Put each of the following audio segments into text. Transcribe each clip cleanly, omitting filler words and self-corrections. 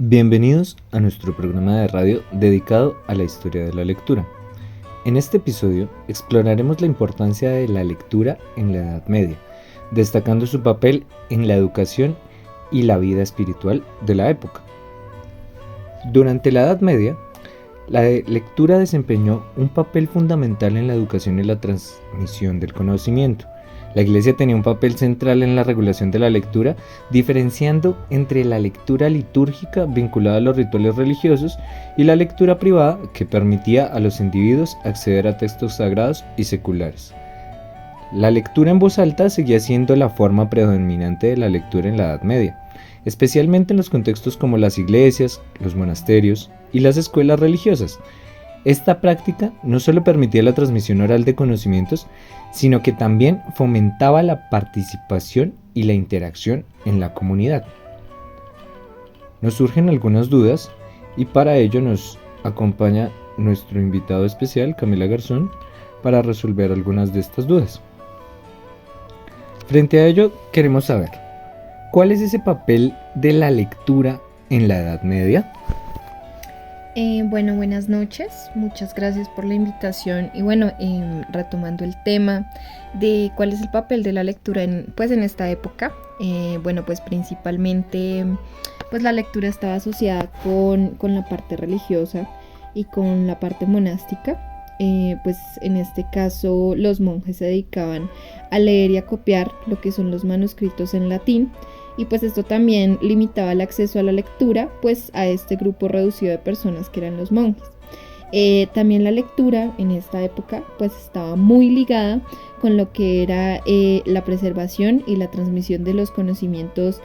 Bienvenidos a nuestro programa de radio dedicado a la historia de la lectura. En este episodio exploraremos la importancia de la lectura en la Edad Media, destacando su papel en la educación y la vida espiritual de la época. Durante la Edad Media, la lectura desempeñó un papel fundamental en la educación y la transmisión del conocimiento. La Iglesia tenía un papel central en la regulación de la lectura, diferenciando entre la lectura litúrgica vinculada a los rituales religiosos y la lectura privada que permitía a los individuos acceder a textos sagrados y seculares. La lectura en voz alta seguía siendo la forma predominante de la lectura en la Edad Media, especialmente en los contextos como las iglesias, los monasterios y las escuelas religiosas. Esta práctica no solo permitía la transmisión oral de conocimientos, sino que también fomentaba la participación y la interacción en la comunidad. Nos surgen algunas dudas y para ello nos acompaña nuestro invitado especial, Camila Garzón, para resolver algunas de estas dudas. Frente a ello, queremos saber, ¿cuál es ese papel de la lectura en la Edad Media? Buenas noches, muchas gracias por la invitación y retomando el tema de cuál es el papel de la lectura en esta época, principalmente la lectura estaba asociada con la parte religiosa y con la parte monástica. En este caso los monjes se dedicaban a leer y a copiar lo que son los manuscritos en latín. Y pues esto también limitaba el acceso a la lectura pues a este grupo reducido de personas que eran los monjes. También la lectura en esta época pues estaba muy ligada con lo que era la preservación y la transmisión de los conocimientos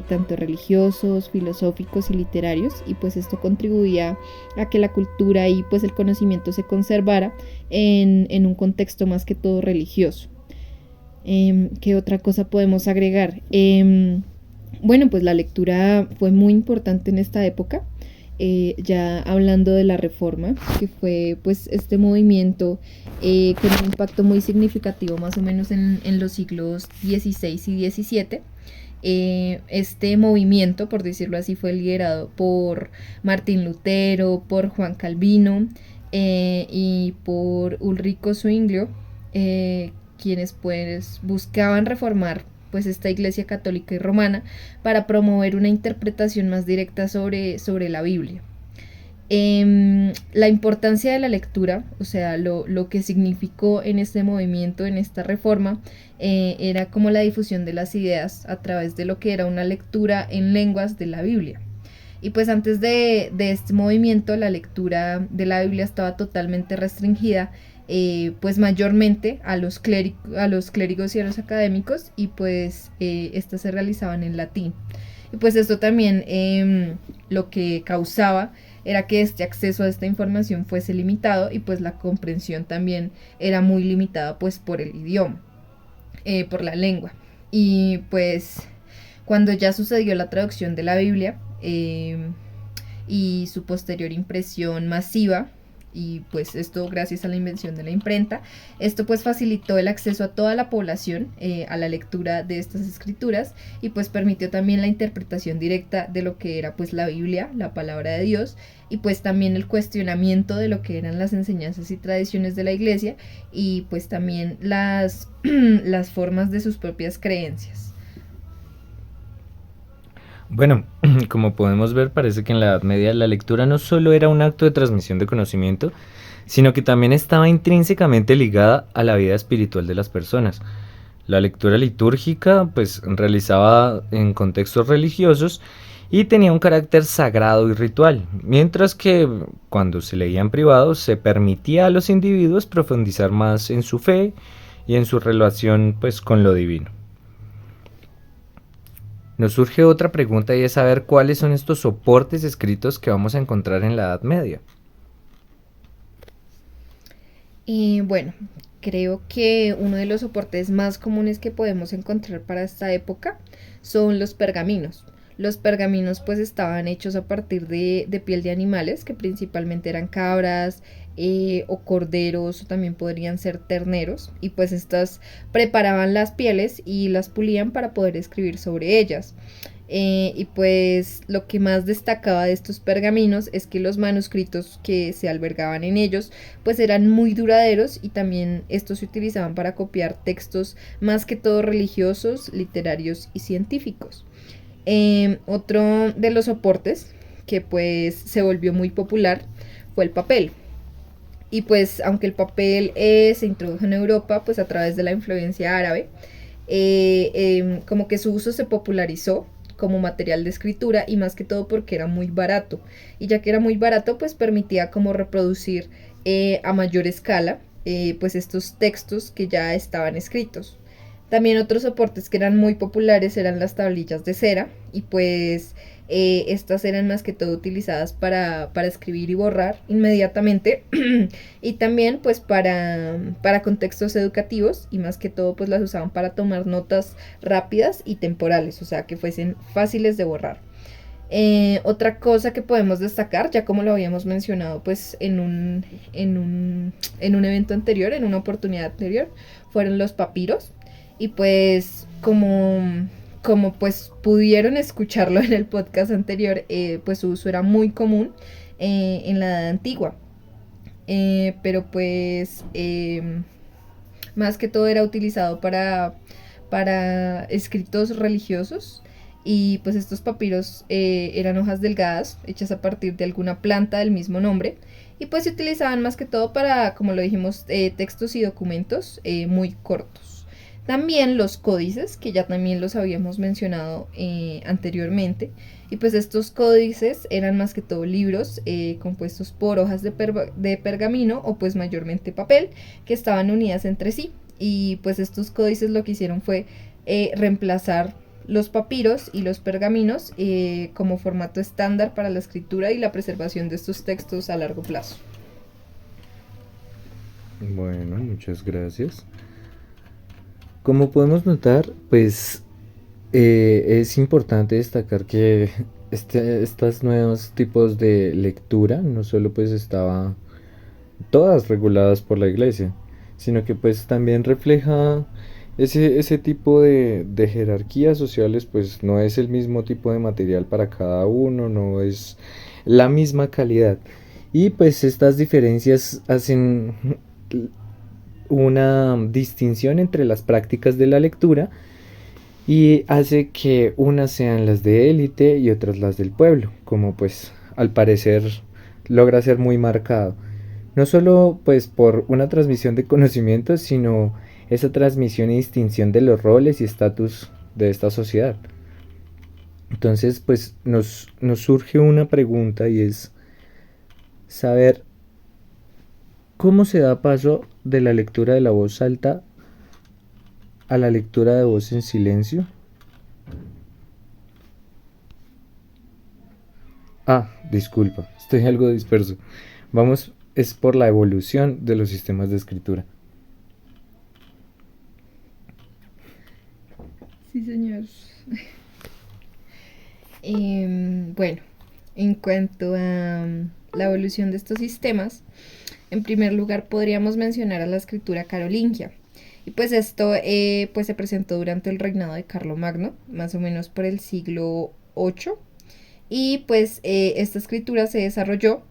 tanto religiosos, filosóficos y literarios, y pues esto contribuía a que la cultura y pues el conocimiento se conservara en un contexto más que todo religioso. ¿Qué otra cosa podemos agregar? La lectura fue muy importante en esta época, ya hablando de la Reforma, que fue pues este movimiento con un impacto muy significativo más o menos en los siglos XVI y XVII. Este movimiento, por decirlo así, fue liderado por Martín Lutero, por Juan Calvino y por Ulrico Zwinglio, quienes pues buscaban reformar pues esta iglesia católica y romana para promover una interpretación más directa sobre la Biblia. La importancia de la lectura, o sea, lo que significó en este movimiento, en esta reforma, era como la difusión de las ideas a través de lo que era una lectura en lenguas de la Biblia. Y pues antes de este movimiento, la lectura de la Biblia estaba totalmente restringida pues mayormente a los clérigos y a los académicos, y pues estas se realizaban en latín. Y pues esto también lo que causaba era que este acceso a esta información fuese limitado, y pues la comprensión también era muy limitada pues por el idioma, por la lengua. Y pues cuando ya sucedió la traducción de la Biblia y su posterior impresión masiva, y pues esto gracias a la invención de la imprenta, esto pues facilitó el acceso a toda la población a la lectura de estas escrituras, y pues permitió también la interpretación directa de lo que era pues la Biblia, la palabra de Dios, y pues también el cuestionamiento de lo que eran las enseñanzas y tradiciones de la iglesia, y pues también las formas de sus propias creencias. Bueno, como podemos ver, parece que en la Edad Media la lectura no solo era un acto de transmisión de conocimiento, sino que también estaba intrínsecamente ligada a la vida espiritual de las personas. La lectura litúrgica, pues, realizaba en contextos religiosos y tenía un carácter sagrado y ritual, mientras que cuando se leía en privado se permitía a los individuos profundizar más en su fe y en su relación, pues, con lo divino. Nos surge otra pregunta, y es saber cuáles son estos soportes escritos que vamos a encontrar en la Edad Media. Creo que uno de los soportes más comunes que podemos encontrar para esta época son los pergaminos. Los pergaminos pues estaban hechos a partir de piel de animales, que principalmente eran cabras o corderos, o también podrían ser terneros, y pues estas preparaban las pieles y las pulían para poder escribir sobre ellas. Y pues lo que más destacaba de estos pergaminos es que los manuscritos que se albergaban en ellos pues eran muy duraderos, y también estos se utilizaban para copiar textos más que todo religiosos, literarios y científicos. Otro de los soportes que pues se volvió muy popular fue el papel. Y pues aunque el papel se introdujo en Europa pues a través de la influencia árabe, como que su uso se popularizó como material de escritura, y más que todo porque era muy barato, y ya que era muy barato pues permitía como reproducir a mayor escala pues estos textos que ya estaban escritos. También otros soportes que eran muy populares eran las tablillas de cera, y pues estas eran más que todo utilizadas para escribir y borrar inmediatamente y también pues para contextos educativos, y más que todo pues las usaban para tomar notas rápidas y temporales, o sea que fuesen fáciles de borrar. Otra cosa que podemos destacar, ya como lo habíamos mencionado pues en un evento anterior, en una oportunidad anterior, fueron los papiros. Y pues como pues pudieron escucharlo en el podcast anterior, pues su uso era muy común en la edad antigua. Pero pues más que todo era utilizado para escritos religiosos, y pues estos papiros eran hojas delgadas hechas a partir de alguna planta del mismo nombre, y pues se utilizaban más que todo para, como lo dijimos, textos y documentos muy cortos. También los códices, que ya también los habíamos mencionado anteriormente, y pues estos códices eran más que todo libros compuestos por hojas de pergamino o pues mayormente papel, que estaban unidas entre sí, y pues estos códices lo que hicieron fue reemplazar los papiros y los pergaminos como formato estándar para la escritura y la preservación de estos textos a largo plazo. Bueno, muchas gracias. Como podemos notar, pues es importante destacar que estos nuevos tipos de lectura no solo pues estaba todas reguladas por la iglesia, sino que pues también refleja ese tipo de jerarquías sociales, pues no es el mismo tipo de material para cada uno, no es la misma calidad. Y pues estas diferencias hacen una distinción entre las prácticas de la lectura y hace que unas sean las de élite y otras las del pueblo, como pues al parecer logra ser muy marcado. No solo pues por una transmisión de conocimientos, sino esa transmisión y distinción de los roles y estatus de esta sociedad. Entonces pues nos surge una pregunta, y es saber cómo se da paso de la lectura de la voz alta a la lectura de voz en silencio. Disculpa, estoy algo disperso. Vamos, es por la evolución de los sistemas de escritura. Sí, señor. Bueno, en cuanto a la evolución de estos sistemas, en primer lugar podríamos mencionar a la escritura carolingia. Y pues esto pues se presentó durante el reinado de Carlomagno, más o menos por el siglo VIII. Y pues esta escritura se desarrolló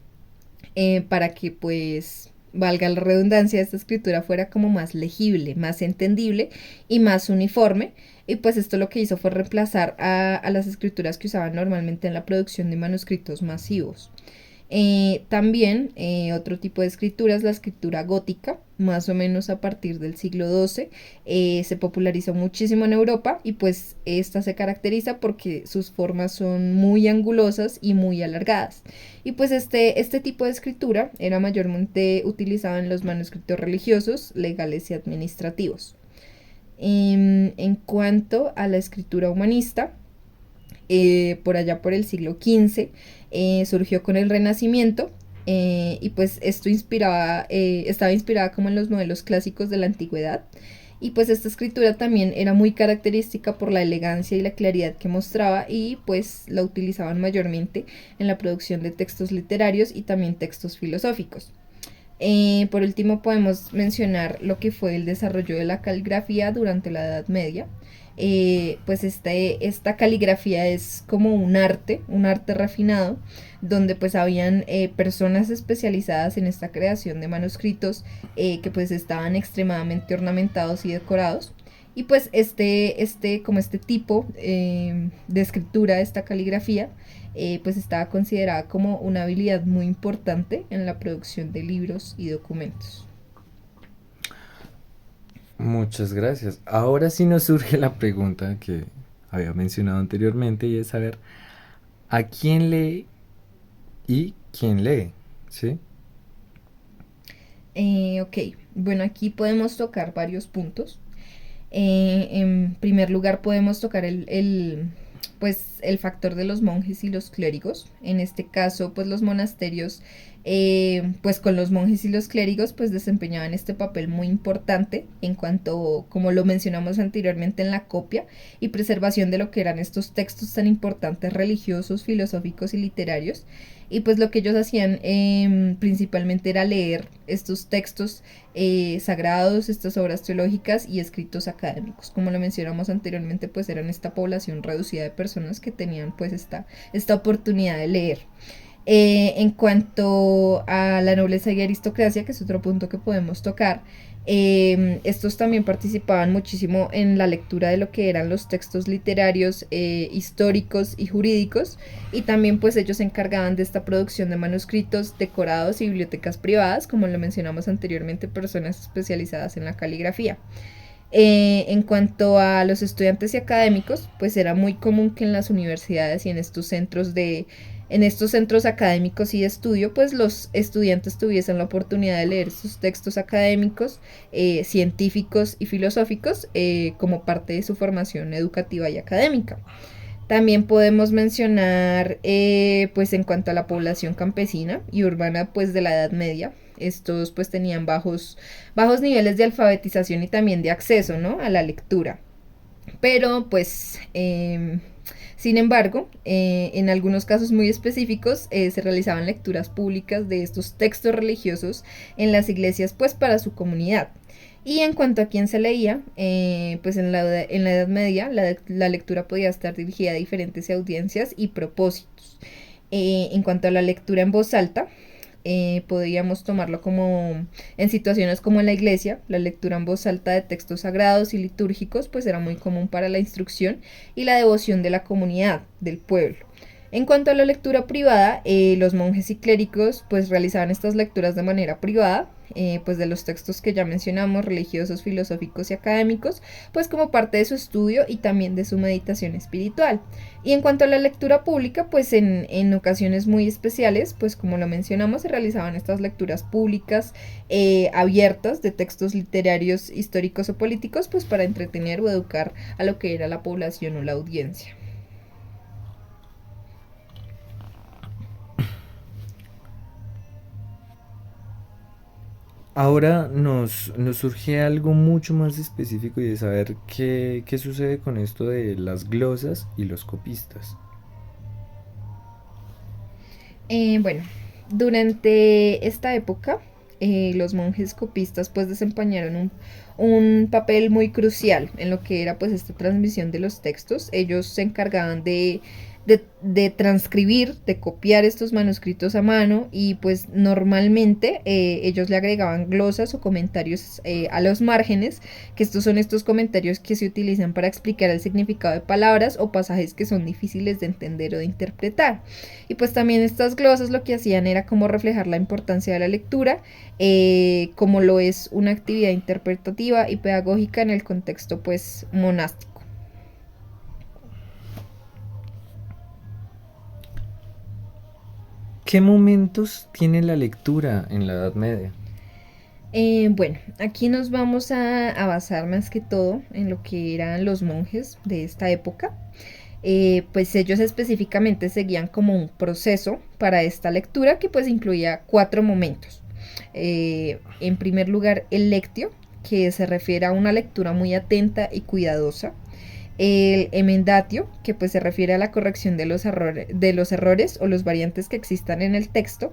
para que pues valga la redundancia, esta escritura fuera como más legible, más entendible y más uniforme. Y pues esto lo que hizo fue reemplazar a las escrituras que usaban normalmente en la producción de manuscritos masivos. También otro tipo de escritura es la escritura gótica, más o menos a partir del siglo XII. Se popularizó muchísimo en Europa, y pues esta se caracteriza porque sus formas son muy angulosas y muy alargadas. Y pues este tipo de escritura era mayormente utilizado en los manuscritos religiosos, legales y administrativos. En cuanto a la escritura humanista, por allá por el siglo XV, surgió con el Renacimiento, y pues esto estaba inspirada como en los modelos clásicos de la antigüedad, y pues esta escritura también era muy característica por la elegancia y la claridad que mostraba, y pues la utilizaban mayormente en la producción de textos literarios y también textos filosóficos. Por último podemos mencionar lo que fue el desarrollo de la caligrafía durante la Edad Media. pues esta caligrafía es como un arte refinado, donde pues habían personas especializadas en esta creación de manuscritos que pues estaban extremadamente ornamentados y decorados. Y pues como este tipo de escritura, esta caligrafía, pues estaba considerada como una habilidad muy importante en la producción de libros y documentos. Muchas gracias. Ahora sí nos surge la pregunta que había mencionado anteriormente y es saber a quién lee y quién lee, ¿sí? Ok, bueno, aquí podemos tocar varios puntos. En primer lugar podemos tocar pues, el factor de los monjes y los clérigos. En este caso, pues los monasterios, pues con los monjes y los clérigos, pues desempeñaban este papel muy importante en cuanto, como lo mencionamos anteriormente, en la copia y preservación de lo que eran estos textos tan importantes religiosos, filosóficos y literarios. Y pues lo que ellos hacían principalmente era leer estos textos sagrados, estas obras teológicas y escritos académicos. Como lo mencionamos anteriormente, pues eran esta población reducida de personas que tenían pues esta oportunidad de leer. En cuanto a la nobleza y aristocracia, que es otro punto que podemos tocar, estos también participaban muchísimo en la lectura de lo que eran los textos literarios, históricos y jurídicos, y también pues ellos se encargaban de esta producción de manuscritos decorados y bibliotecas privadas, como lo mencionamos anteriormente, personas especializadas en la caligrafía. En cuanto a los estudiantes y académicos, pues era muy común que en las universidades y en estos centros académicos y de estudio, pues los estudiantes tuviesen la oportunidad de leer sus textos académicos, científicos y filosóficos como parte de su formación educativa y académica. También podemos mencionar, pues en cuanto a la población campesina y urbana, pues de la Edad Media, estos pues tenían bajos niveles de alfabetización y también de acceso, ¿no?, a la lectura. Pero pues, sin embargo, en algunos casos muy específicos se realizaban lecturas públicas de estos textos religiosos en las iglesias pues para su comunidad. Y en cuanto a quién se leía, pues en la Edad Media la lectura podía estar dirigida a diferentes audiencias y propósitos. En cuanto a la lectura en voz alta, podríamos tomarlo como en situaciones como en la iglesia, la lectura en voz alta de textos sagrados y litúrgicos pues era muy común para la instrucción y la devoción de la comunidad, del pueblo. En cuanto a la lectura privada, los monjes y clérigos pues realizaban estas lecturas de manera privada, pues de los textos que ya mencionamos, religiosos, filosóficos y académicos, pues como parte de su estudio y también de su meditación espiritual. Y en cuanto a la lectura pública, pues en ocasiones muy especiales, pues como lo mencionamos, se realizaban estas lecturas públicas abiertas de textos literarios, históricos o políticos, pues para entretener o educar a lo que era la población o la audiencia. Ahora nos surge algo mucho más específico y de saber qué sucede con esto de las glosas y los copistas. Bueno, durante esta época, los monjes copistas pues desempeñaron un papel muy crucial en lo que era pues esta transmisión de los textos. Ellos se encargaban de transcribir, de copiar estos manuscritos a mano y pues normalmente ellos le agregaban glosas o comentarios a los márgenes, que estos son estos comentarios que se utilizan para explicar el significado de palabras o pasajes que son difíciles de entender o de interpretar. Y pues también estas glosas lo que hacían era como reflejar la importancia de la lectura, como lo es una actividad interpretativa y pedagógica en el contexto pues monástico. ¿Qué momentos tiene la lectura en la Edad Media? Bueno, aquí nos vamos a basar más que todo en lo que eran los monjes de esta época. Pues ellos específicamente seguían como un proceso para esta lectura que pues incluía 4 momentos. En primer lugar, el lectio, que se refiere a una lectura muy atenta y cuidadosa. El emendatio, que pues se refiere a la corrección de los errores o los variantes que existan en el texto.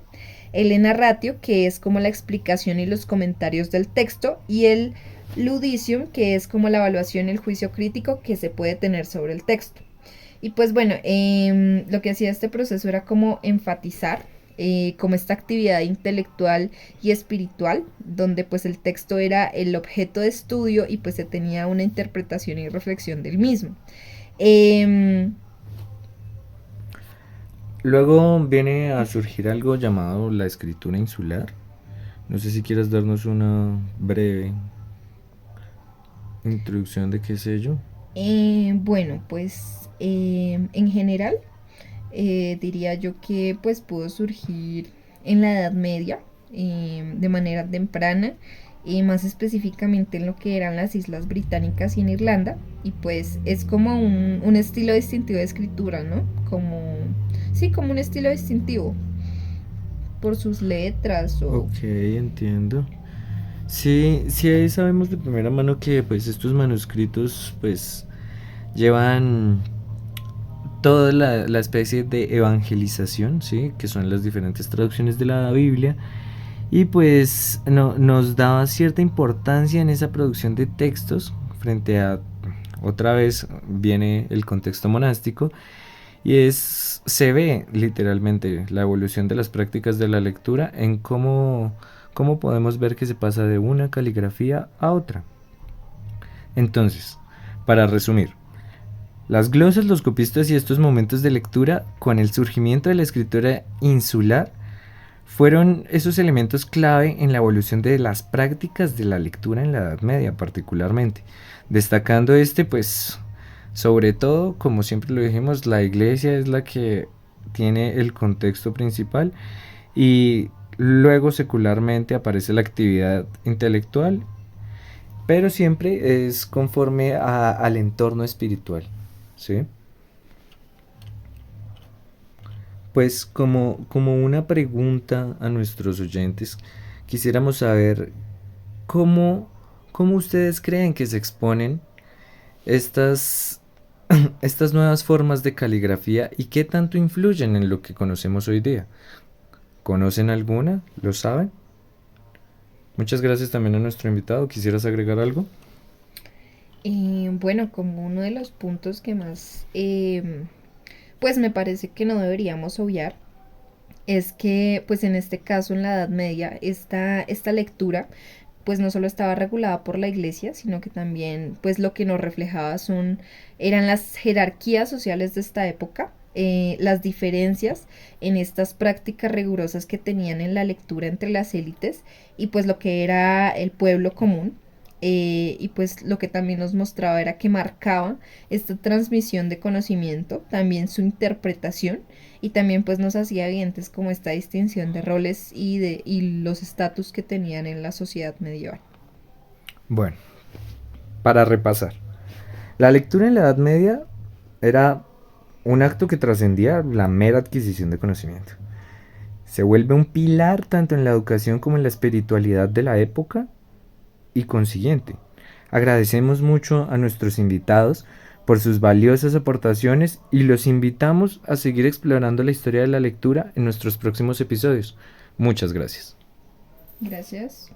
El enarratio, que es como la explicación y los comentarios del texto. Y el ludicium, que es como la evaluación, el juicio crítico que se puede tener sobre el texto. Y pues bueno, lo que hacía este proceso era como enfatizar como esta actividad intelectual y espiritual, donde pues el texto era el objeto de estudio y pues se tenía una interpretación y reflexión del mismo. Eh, Luego viene a surgir algo llamado la escritura insular. No sé si quieres darnos una breve introducción de qué es ello. bueno, pues en general diría yo que pues pudo surgir en la Edad Media de manera temprana, más específicamente en lo que eran las Islas Británicas y en Irlanda, y pues es como un estilo distintivo de escritura, ¿no? Como, sí, como un estilo distintivo por sus letras o... Ok, entiendo. Sí, sí, ahí sabemos de primera mano que pues estos manuscritos pues llevan toda la especie de evangelización, ¿sí? Que son las diferentes traducciones de la Biblia. Y pues nos daba cierta importancia en esa producción de textos frente a, otra vez viene el contexto monástico, y se ve literalmente la evolución de las prácticas de la lectura en cómo podemos ver que se pasa de una caligrafía a otra. Entonces, para resumir, las glosas, los copistas y estos momentos de lectura, con el surgimiento de la escritura insular, fueron esos elementos clave en la evolución de las prácticas de la lectura en la Edad Media particularmente, destacando pues sobre todo, como siempre lo dijimos, la iglesia es la que tiene el contexto principal, y luego secularmente aparece la actividad intelectual, pero siempre es conforme al entorno espiritual, ¿sí? Pues como una pregunta a nuestros oyentes, quisiéramos saber cómo, cómo ustedes creen que se exponen estas, estas nuevas formas de caligrafía y qué tanto influyen en lo que conocemos hoy día. ¿Conocen alguna? ¿Lo saben? Muchas gracias también a nuestro invitado. ¿Quisieras agregar algo? Bueno, como uno de los puntos que más, pues me parece que no deberíamos obviar, es que pues en este caso en la Edad Media esta lectura pues no solo estaba regulada por la iglesia, sino que también pues lo que nos reflejaba eran las jerarquías sociales de esta época, las diferencias en estas prácticas rigurosas que tenían en la lectura entre las élites y pues lo que era el pueblo común. Y pues lo que también nos mostraba era que marcaba esta transmisión de conocimiento, también su interpretación, y también pues nos hacía evidentes como esta distinción de roles y los estatus que tenían en la sociedad medieval. Bueno, para repasar. La lectura en la Edad Media era un acto que trascendía la mera adquisición de conocimiento. Se vuelve un pilar tanto en la educación como en la espiritualidad de la época, y consiguiente. Agradecemos mucho a nuestros invitados por sus valiosas aportaciones y los invitamos a seguir explorando la historia de la lectura en nuestros próximos episodios. Muchas gracias. Gracias.